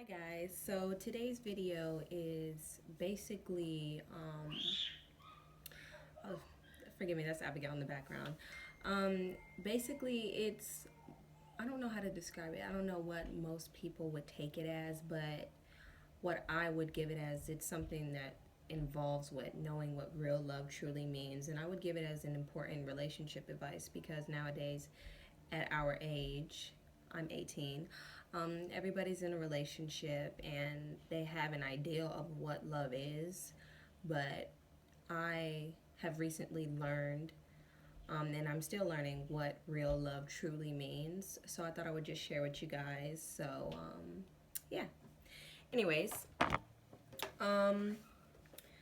Hi guys, so today's video is basically, oh, forgive me, that's Abigail in the background. Basically I don't know how to describe it. I don't know what most people would take it as, but what I would give it as, it's something that involves what knowing what real love truly means. And I would give it as an important relationship advice because nowadays, at our age, I'm 18, everybody's in a relationship and they have an ideal of what love is. But I have recently learned, and I'm still learning what real love truly means. So I thought I would just share with you guys. So, yeah. Anyways, um,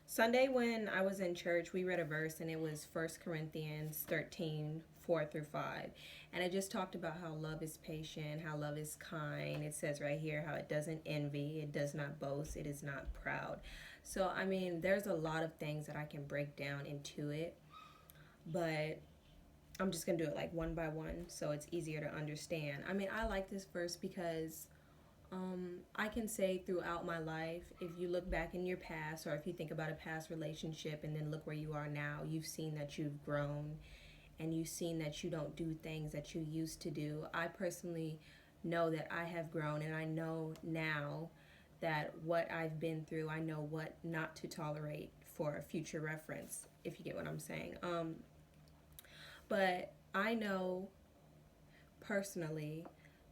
Sunday when I was in church, we read a verse and it was 1 Corinthians 13, 4 through 5. And it just talked about how love is patient, how love is kind. It says right here how it doesn't envy, it does not boast, it is not proud. So, I mean, there's a lot of things that I can break down into it, but I'm just going to do it like one by one so it's easier to understand. I mean, I like this verse because I can say throughout my life, if you look back in your past or if you think about a past relationship and then look where you are now, you've seen that you've grown and you've seen that you don't do things that you used to do. I personally know that I have grown and I know now that what I've been through, I know what not to tolerate for future reference, if you get what I'm saying. But I know personally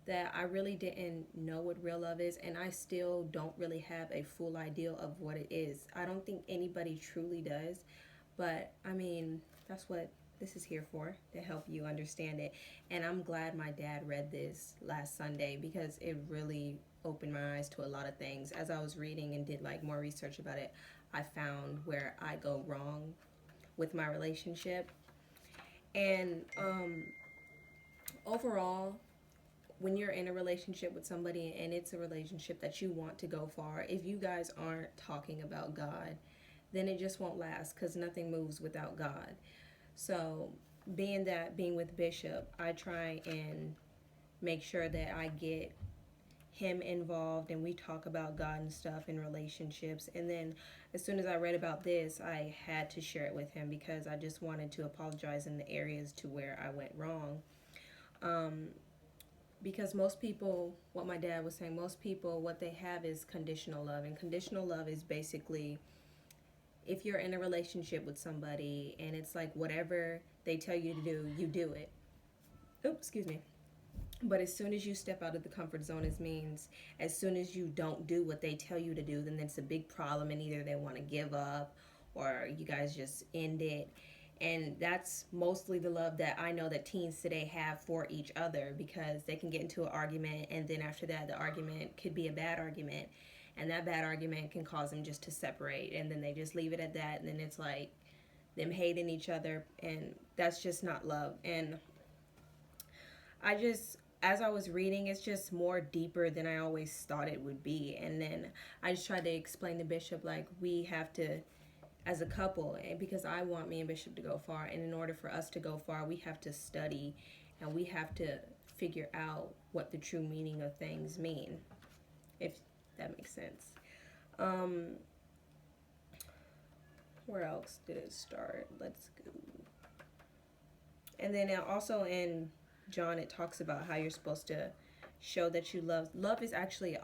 that I really didn't know what real love is, and I still don't really have a full idea of what it is. I don't think anybody truly does, but I mean, that's what this is here for, to help you understand it. And I'm glad my dad read this last Sunday because it really opened my eyes to a lot of things. As I was reading and did like more research about it, I found where I go wrong with my relationship. And overall, when you're in a relationship with somebody and it's a relationship that you want to go far, if you guys aren't talking about God, then it just won't last because nothing moves without God. So, being with Bishop, I try and make sure that I get him involved and we talk about God and stuff in relationships. And then as soon as I read about this, I had to share it with him because I just wanted to apologize in the areas to where I went wrong. Um, because most people, what my dad was saying, most people, what they have is conditional love. And conditional love is basically if you're in a relationship with somebody and it's like whatever they tell you to do, you do it. Oops, excuse me. But as soon as you step out of the comfort zone, it means as soon as you don't do what they tell you to do, then it's a big problem, and either they want to give up or you guys just end it. And that's mostly the love that I know that teens today have for each other because they can get into an argument, and then after that, the argument could be a bad argument, and that bad argument can cause them just to separate, and then they just leave it at that, and then it's like them hating each other, and that's just not love. And as I was reading, it's just more deeper than I always thought it would be. And then I just tried to explain to Bishop, like, we have to, as a couple, and because I want me and Bishop to go far, and in order for us to go far, we have to study and we have to figure out what the true meaning of things mean, if that makes sense. Um, where else did it start? Let's go. And then also in John, it talks about how you're supposed to show that you love. Love is actually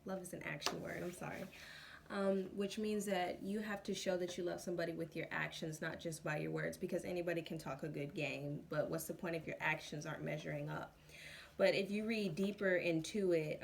love is an action word. I'm sorry. Which means that you have to show that you love somebody with your actions, not just by your words, because anybody can talk a good game, but what's the point if your actions aren't measuring up? But if you read deeper into it,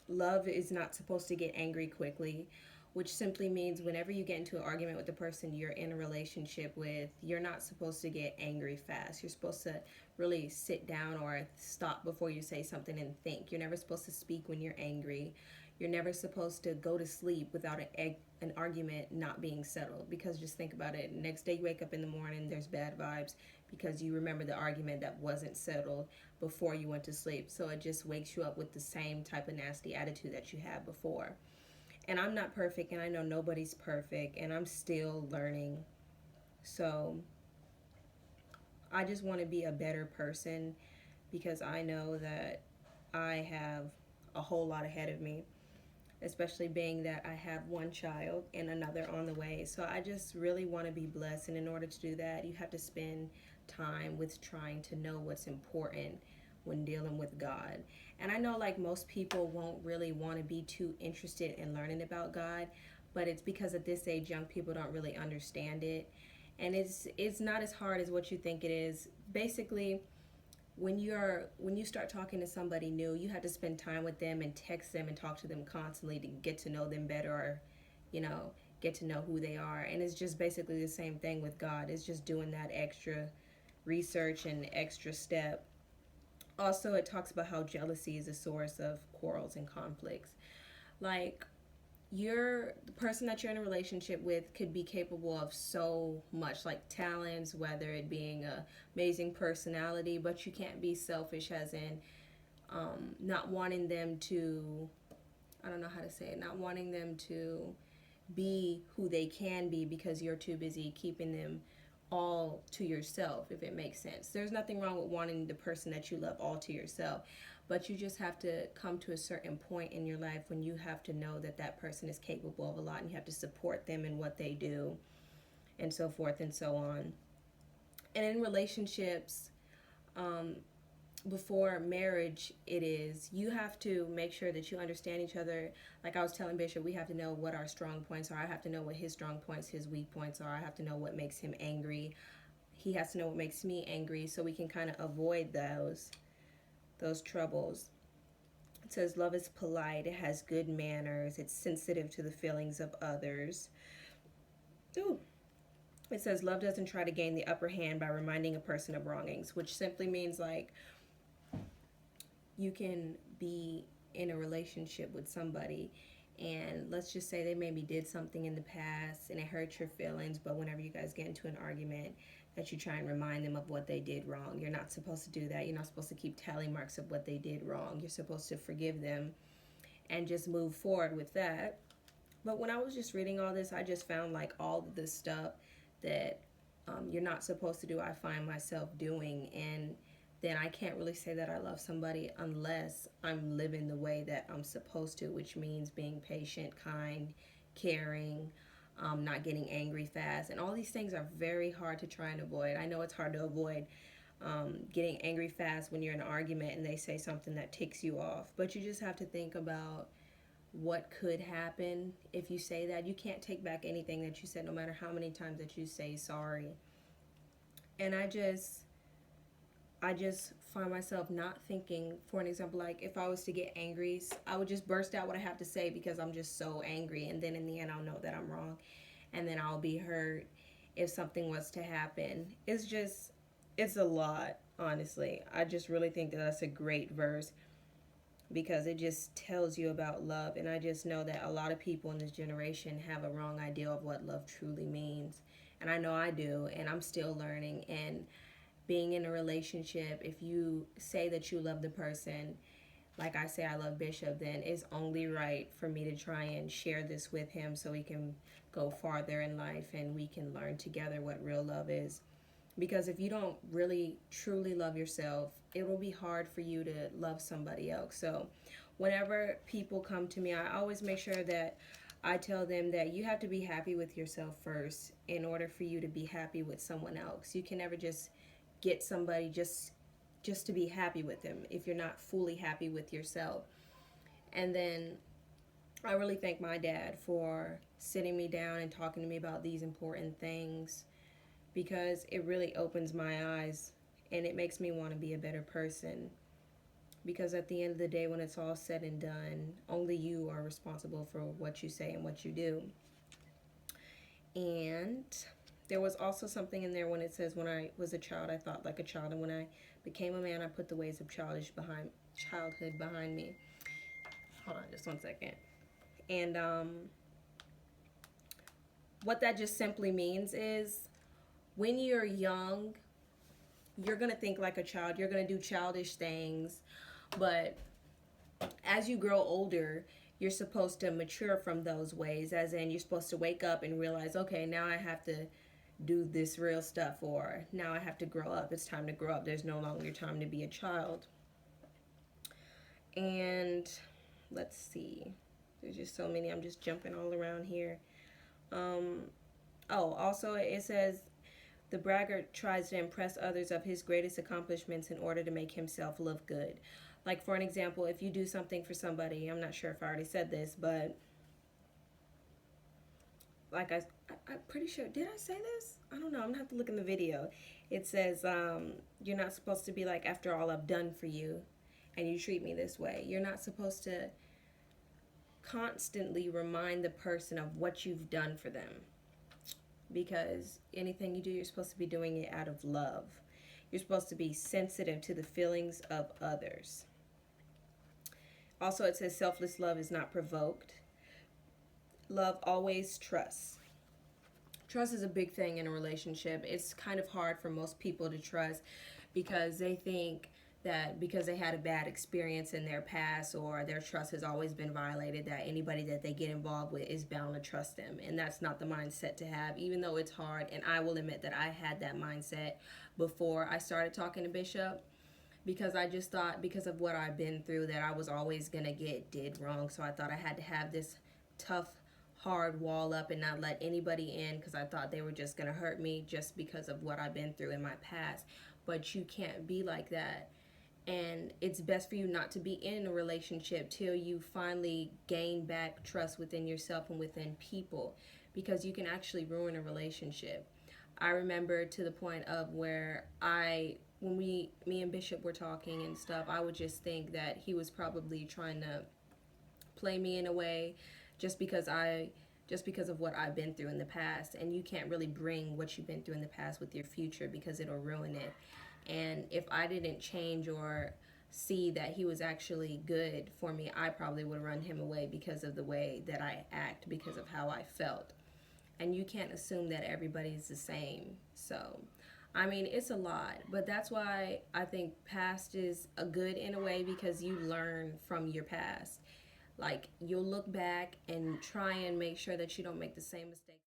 love is not supposed to get angry quickly, which simply means whenever you get into an argument with the person you're in a relationship with, you're not supposed to get angry fast. You're supposed to really sit down or stop before you say something and think. You're never supposed to speak when you're angry. You're never supposed to go to sleep without an argument not being settled, because just think about it. Next day you wake up in the morning, there's bad vibes because you remember the argument that wasn't settled before you went to sleep. So it just wakes you up with the same type of nasty attitude that you had before. And I'm not perfect, and I know nobody's perfect, and I'm still learning. So I just want to be a better person because I know that I have a whole lot ahead of me, especially being that I have one child and another on the way. So I just really want to be blessed. And in order to do that, you have to spend time with trying to know what's important when dealing with God. And I know, like, most people won't really want to be too interested in learning about God, but it's because at this age, young people don't really understand it. And it's not as hard as what you think it is. Basically, when you start talking to somebody new, you have to spend time with them and text them and talk to them constantly to get to know them better, or get to know who they are. And it's just basically the same thing with God. It's just doing that extra research and extra step. Also, it talks about how jealousy is a source of quarrels and conflicts. Like, the person that you're in a relationship with could be capable of so much, like talents, whether it being a amazing personality, but you can't be selfish, as in not wanting them to, I don't know how to say it, not wanting them to be who they can be because you're too busy keeping them all to yourself, if it makes sense. There's nothing wrong with wanting the person that you love all to yourself, but you just have to come to a certain point in your life when you have to know that that person is capable of a lot, and you have to support them in what they do, and so forth and so on. And in relationships, before marriage, you have to make sure that you understand each other. Like I was telling Bishop, we have to know what our strong points are. I have to know what his strong points, his weak points are. I have to know what makes him angry. He has to know what makes me angry, so we can kind of avoid those troubles. It says love is polite, it has good manners, it's sensitive to the feelings of others. Ooh. It says love doesn't try to gain the upper hand by reminding a person of wrongings, which simply means, like, you can be in a relationship with somebody, and let's just say they maybe did something in the past and it hurt your feelings, but whenever you guys get into an argument, that you try and remind them of what they did wrong. You're not supposed to do that. You're not supposed to keep tally marks of what they did wrong. You're supposed to forgive them and just move forward with that. But when I was just reading all this, I just found, like, all of this stuff that you're not supposed to do, I find myself doing. And then I can't really say that I love somebody unless I'm living the way that I'm supposed to, which means being patient, kind, caring, not getting angry fast. And all these things are very hard to try and avoid. I know it's hard to avoid getting angry fast when you're in an argument and they say something that ticks you off. But you just have to think about what could happen if you say that. You can't take back anything that you said, no matter how many times that you say sorry. And I just find myself not thinking, for an example, like if I was to get angry, I would just burst out what I have to say because I'm just so angry. And then in the end, I'll know that I'm wrong. And then I'll be hurt if something was to happen. It's a lot, honestly. I just really think that that's a great verse because it just tells you about love. And I just know that a lot of people in this generation have a wrong idea of what love truly means. And I know I do, and I'm still learning. And being in a relationship, if you say that you love the person, like I say I love Bishop, then it's only right for me to try and share this with him so we can go farther in life and we can learn together what real love is. Because if you don't really truly love yourself, it will be hard for you to love somebody else. So whenever people come to me, I always make sure that I tell them that you have to be happy with yourself first in order for you to be happy with someone else. You can never just get somebody just to be happy with them if you're not fully happy with yourself. And then I really thank my dad for sitting me down and talking to me about these important things, because it really opens my eyes and it makes me want to be a better person. Because at the end of the day, when it's all said and done, only you are responsible for what you say and what you do. And there was also something in there when it says, when I was a child, I thought like a child, and when I became a man, I put the ways of childhood behind me. Hold on just one second. And what that just simply means is, when you're young, you're going to think like a child. You're going to do childish things. But as you grow older, you're supposed to mature from those ways. As in, you're supposed to wake up and realize, okay, now I have to do this real stuff. Or now I have to grow up. It's time to grow up. There's no longer time to be a child. And let's see. There's just so many. I'm just jumping all around here. Um, oh, also it says the braggart tries to impress others of his greatest accomplishments in order to make himself look good. Like, for an example, if you do something for somebody, I'm not sure if I already said this, but like I'm pretty sure, did I say this? I don't know. I'm gonna have to look in the video. It says, you're not supposed to be like, after all I've done for you, and you treat me this way. You're not supposed to constantly remind the person of what you've done for them, because anything you do, you're supposed to be doing it out of love. You're supposed to be sensitive to the feelings of others. Also, it says selfless love is not provoked. Love always trusts. Trust is a big thing in a relationship. It's kind of hard for most people to trust because they think that because they had a bad experience in their past or their trust has always been violated, that anybody that they get involved with is bound to trust them. And that's not the mindset to have, even though it's hard. And I will admit that I had that mindset before I started talking to Bishop, because I just thought, because of what I've been through, that I was always going to get did wrong. So I thought I had to have this tough, hard wall up and not let anybody in, because I thought they were just going to hurt me just because of what I've been through in my past. But you can't be like that. And it's best for you not to be in a relationship till you finally gain back trust within yourself and within people, because you can actually ruin a relationship. I remember to the point of where when me and Bishop were talking and stuff, I would just think that he was probably trying to play me in a way, just because of what I've been through in the past. And you can't really bring what you've been through in the past with your future, because it'll ruin it. And if I didn't change or see that he was actually good for me, I probably would run him away because of the way that I act, because of how I felt. And you can't assume that everybody's the same. So, I mean, it's a lot, but that's why I think past is a good in a way, because you learn from your past. Like, you'll look back and try and make sure that you don't make the same mistake.